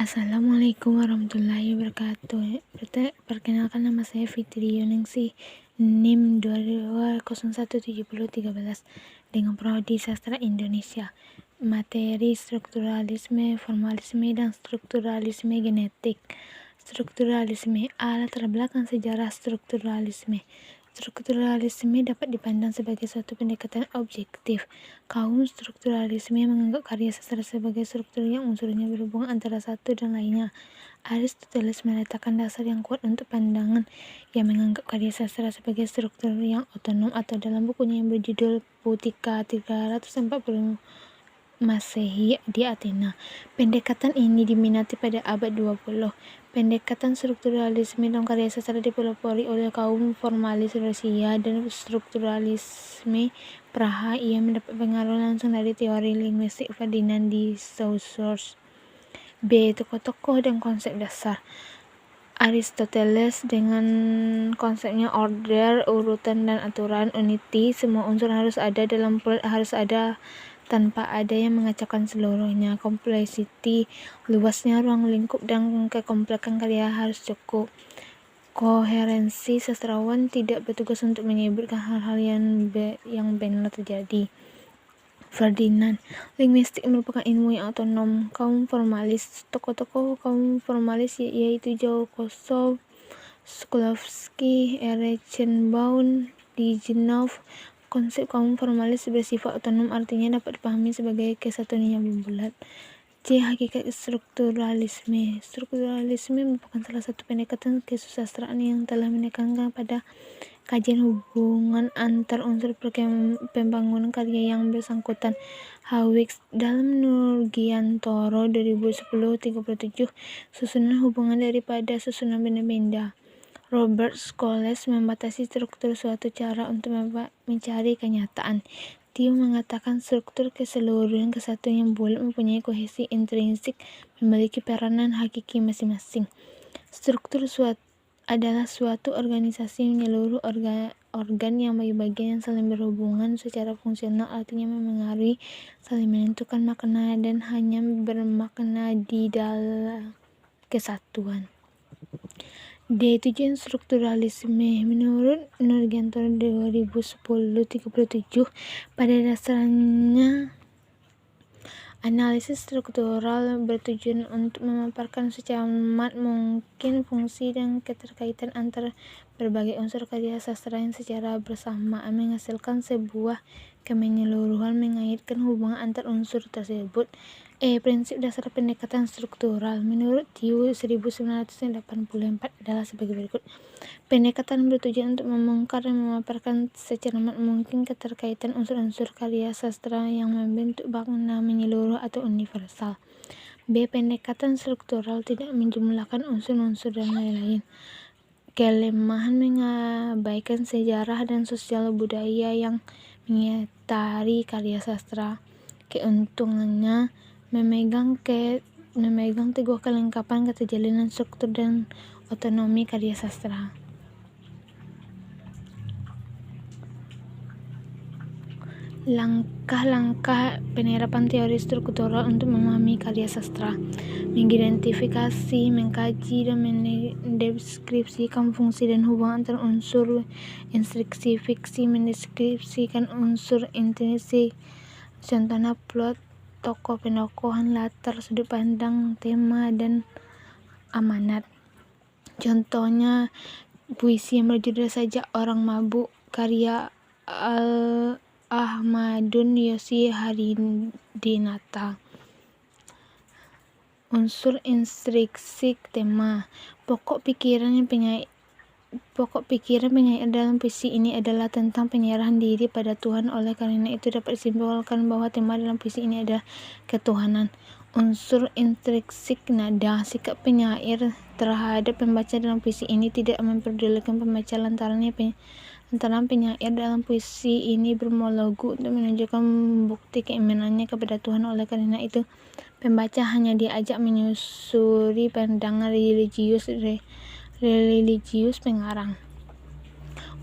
Assalamualaikum warahmatullahi wabarakatuh. Perkenalkan, nama saya Fitri Yuningsih, NIM 22017013 dengan prodi Sastra Indonesia. Materi strukturalisme, formalisme, dan strukturalisme genetik. Strukturalisme. Latar belakang sejarah strukturalisme. Strukturalisme dapat dipandang sebagai suatu pendekatan objektif. Kaum strukturalisme menganggap karya sastra sebagai struktur yang unsurnya berhubungan antara satu dan lainnya. Aristoteles meletakkan dasar yang kuat untuk pandangan yang menganggap karya sastra sebagai struktur yang otonom, atau dalam bukunya yang berjudul Putika 340 Masehi di Athena. Pendekatan ini diminati pada abad 20. Pendekatan strukturalisme dalam karya sastra dipelopori oleh kaum formalis Rusia dan strukturalisme Praha. Ia mendapat pengaruh langsung dari teori linguistik Ferdinand de Saussure. Tokoh-tokoh dan konsep dasar. Aristoteles dengan konsepnya order, urutan, dan aturan, unity. Semua unsur harus ada dalam plot, harus ada tanpa ada yang mengacaukan seluruhnya. Complexity, luasnya ruang lingkup dan kekompleksan karya harus cukup. Koherensi, sastrawan tidak bertugas untuk menyebutkan hal-hal yang benar terjadi. Ferdinand, linguistik merupakan ilmu yang otonom. Kaum formalis, tokoh-tokoh kaum formalis yaitu Jokosov, Shklovsky, Erechenbaum, Dizenov. Konsep kaum formalis bersifat otonom, artinya dapat dipahami sebagai kesatuan yang bulat. Hakikat strukturalisme. Strukturalisme merupakan salah satu pendekatan kesusastraan yang telah menekankan pada kajian hubungan antar unsur pembangunan karya yang bersangkutan. Hawix dalam Nurgiantoro 2010-37, susunan hubungan daripada susunan benda-benda. Robert Scholes membatasi struktur suatu cara untuk mencari kenyataan. Theo mengatakan struktur keseluruhan kesatuan yang bulat mempunyai kohesi intrinsik, memiliki peranan hakiki masing-masing. Struktur adalah suatu organisasi menyeluruh organ yang bagi-bagian yang saling berhubungan secara fungsional, artinya memengaruhi, saling menentukan makna, dan hanya bermakna di dalam kesatuan. Tujuan strukturalisme. Menurut Nurgiantoro 2010-37, pada dasarnya analisis struktural bertujuan untuk memaparkan secermat mungkin fungsi dan keterkaitan antara berbagai unsur karya sastra yang secara bersamaan menghasilkan sebuah kemenyeluruhan, mengaitkan hubungan antar unsur tersebut. Prinsip dasar pendekatan struktural menurut Theo 1984 adalah sebagai berikut. Pendekatan bertujuan untuk membongkar dan memaparkan secermat mungkin keterkaitan unsur-unsur karya sastra yang membentuk makna menyeluruh atau universal. Pendekatan struktural tidak menjumlahkan unsur-unsur dan lain-lain. Kelemahan mengabaikan sejarah dan sosial budaya yang mengitari karya sastra. Keuntungannya memegang teguh kelengkapan, keterjalinan struktur, dan otonomi karya sastra. Langkah-langkah penerapan teori struktural untuk memahami karya sastra. Mengidentifikasi, mengkaji, dan mendeskripsikan fungsi dan hubungan antar unsur instruksi fiksi, mendeskripsikan unsur intrinsik, contohnya plot, tokoh pendokohan, latar, sudut pandang, tema, dan amanat. Contohnya puisi yang berjudul Sajak Orang Mabuk, karya Ahmadun Yosi Haridinata. Unsur intrinsik, tema. Pokok pikiran penyair dalam puisi ini adalah tentang penyerahan diri pada Tuhan. Oleh karena itu dapat disimpulkan bahwa tema dalam puisi ini adalah ketuhanan. Unsur intrinsik, nada. Sikap penyair terhadap pembaca dalam puisi ini tidak memperdulikan pembaca lantaran penyair dalam puisi ini bermonolog untuk menunjukkan bukti keimanannya kepada Tuhan. Oleh karena itu pembaca hanya diajak menyusuri pandangan religius pengarang.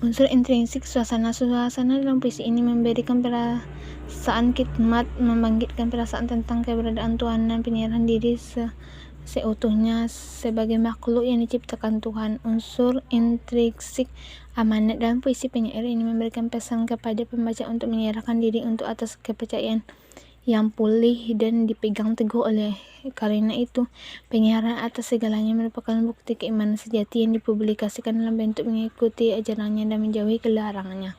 Unsur intrinsik, suasana dalam puisi ini memberikan perasaan khidmat, membangkitkan perasaan tentang keberadaan Tuhan dan penyerahan diri seutuhnya sebagai makhluk yang diciptakan Tuhan. Unsur intrinsik amanat dalam puisi penyair ini memberikan pesan kepada pembaca untuk menyerahkan diri untuk atas kepercayaan yang pulih dan dipegang teguh oleh. Karena itu, penyiaran atas segalanya merupakan bukti keimanan sejati yang dipublikasikan dalam bentuk mengikuti ajarannya dan menjauhi kelarangannya.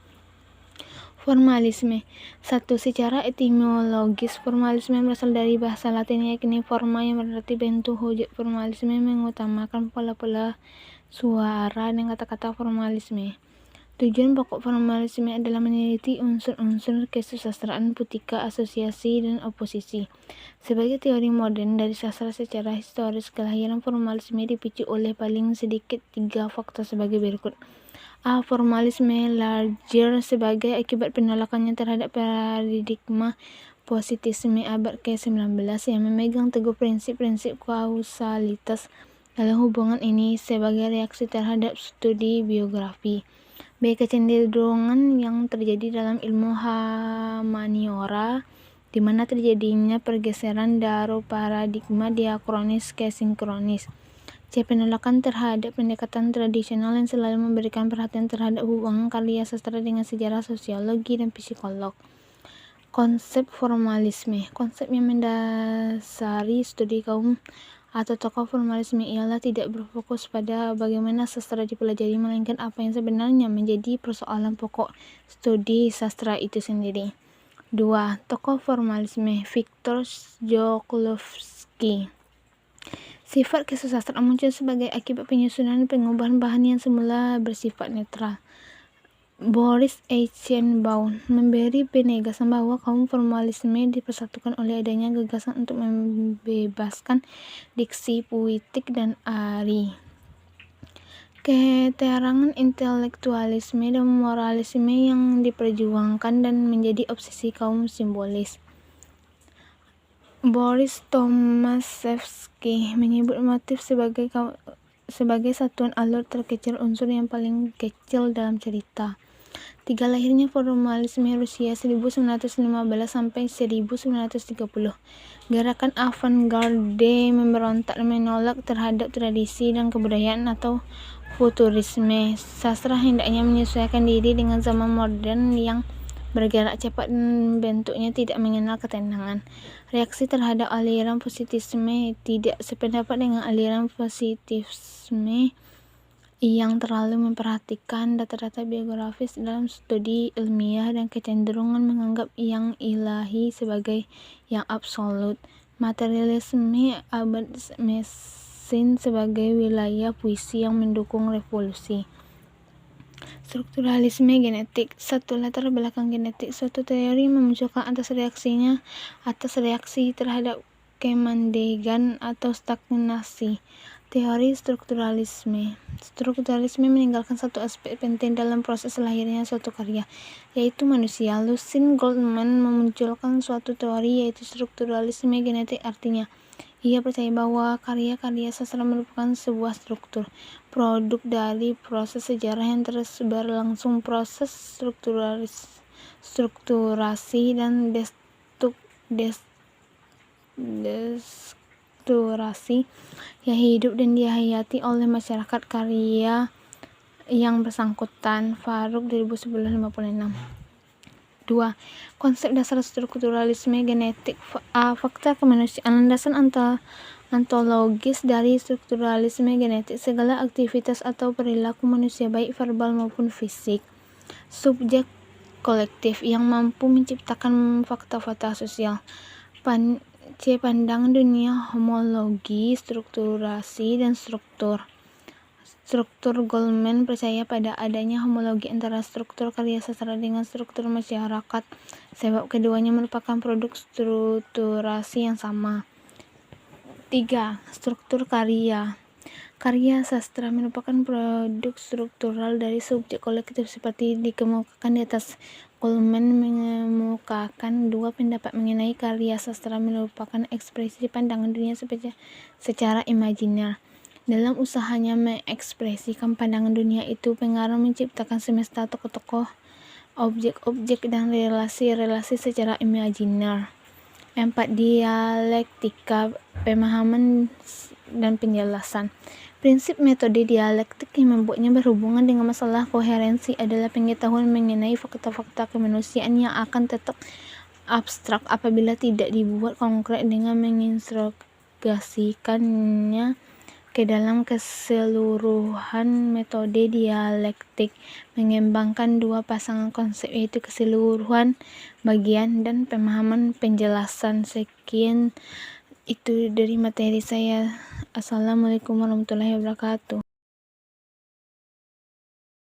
Formalisme. 1. Secara etimologis, formalisme berasal dari bahasa Latin yakni forma yang berarti bentuk hujat. Formalisme mengutamakan pola-pola suara dan kata-kata formalisme. Tujuan pokok formalisme adalah meneliti unsur-unsur kesusastraan, putika, asosiasi, dan oposisi. Sebagai teori modern dari sastra secara historis, kelahiran formalisme dipicu oleh paling sedikit 3 faktor sebagai berikut. A. Formalisme lahir sebagai akibat penolakannya terhadap paradigma positisme abad ke-19 yang memegang teguh prinsip-prinsip kausalitas dalam hubungan ini sebagai reaksi terhadap studi biografi. B. Kecenderungan yang terjadi dalam ilmu humaniora, di mana terjadinya pergeseran dari paradigma diakronis ke sinkronis. C. Penolakan terhadap pendekatan tradisional yang selalu memberikan perhatian terhadap hubungan karya sastra dengan sejarah, sosiologi, dan psikolog. Konsep formalisme. Konsep yang mendasari studi kaum atau tokoh formalisme ialah tidak berfokus pada bagaimana sastra dipelajari, melainkan apa yang sebenarnya menjadi persoalan pokok studi sastra itu sendiri. 2. Tokoh formalisme. Viktor Shklovsky. Sifat kesusastraan muncul sebagai akibat penyusunan dan pengubahan bahan yang semula bersifat netral. Boris Eichenbaum memberi penegasan bahwa kaum formalisme dipersatukan oleh adanya gagasan untuk membebaskan diksi puitik dan ari. Keterangan intelektualisme dan moralisme yang diperjuangkan dan menjadi obsesi kaum simbolis. Boris Tomaszewski menyebut motif sebagai satuan alur terkecil, unsur yang paling kecil dalam cerita. 3. Lahirnya formalisme Rusia 1915 sampai 1930. Gerakan avant-garde memberontak dan menolak terhadap tradisi dan kebudayaan atau futurisme. Sastra hendaknya menyesuaikan diri dengan zaman modern yang bergerak cepat dan bentuknya tidak mengenal ketenangan. Reaksi terhadap aliran positisme tidak sependapat dengan aliran positisme yang terlalu memperhatikan data-data biografis dalam studi ilmiah dan kecenderungan menganggap yang ilahi sebagai yang absolut. Materialisme abad mesin sebagai wilayah puisi yang mendukung revolusi. Strukturalisme genetik. 1. Latar belakang genetik. Suatu teori memunculkan atas reaksi terhadap kemandegan atau stagnasi. Teori strukturalisme. Strukturalisme meninggalkan satu aspek penting dalam proses lahirnya suatu karya, yaitu manusia. Lucien Goldman memunculkan suatu teori yaitu strukturalisme genetik. Artinya, ia percaya bahwa karya-karya sastra merupakan sebuah struktur, produk dari proses sejarah yang terus berlangsung. Proses strukturasi dan destrukturasi yang hidup dan dihayati oleh masyarakat karya yang bersangkutan. Faruk 1956. 2. Konsep dasar strukturalisme genetik. A. Fakta kemanusiaan. Landasan ontologis dari strukturalisme genetik. Segala aktivitas atau perilaku manusia baik verbal maupun fisik. Subjek kolektif yang mampu menciptakan fakta-fakta sosial. C. Pandangan dunia homologi, strukturasi, dan struktur. Goldman percaya pada adanya homologi antara struktur karya sastra dengan struktur masyarakat, sebab keduanya merupakan produk strukturasi yang sama. 3. Struktur karya. Karya sastra merupakan produk struktural dari subjek kolektif seperti dikemukakan di atas. Goldman mengemukakan dua pendapat mengenai karya sastra merupakan ekspresi pandangan dunia secara imajiner. Dalam usahanya mengekspresikan pandangan dunia itu, pengarang menciptakan semesta, tokoh-tokoh, objek-objek, dan relasi-relasi secara imajiner. 4. Dialektika, pemahaman dan penjelasan. Prinsip metode dialektik yang membuatnya berhubungan dengan masalah koherensi adalah pengetahuan mengenai fakta-fakta kemanusiaan yang akan tetap abstrak apabila tidak dibuat konkret dengan mengintegrasikannya ke dalam keseluruhan. Metode dialektik mengembangkan dua pasangan konsep, yaitu keseluruhan bagian dan pemahaman penjelasan. Sekian itu dari materi saya. Assalamualaikum warahmatullahi wabarakatuh.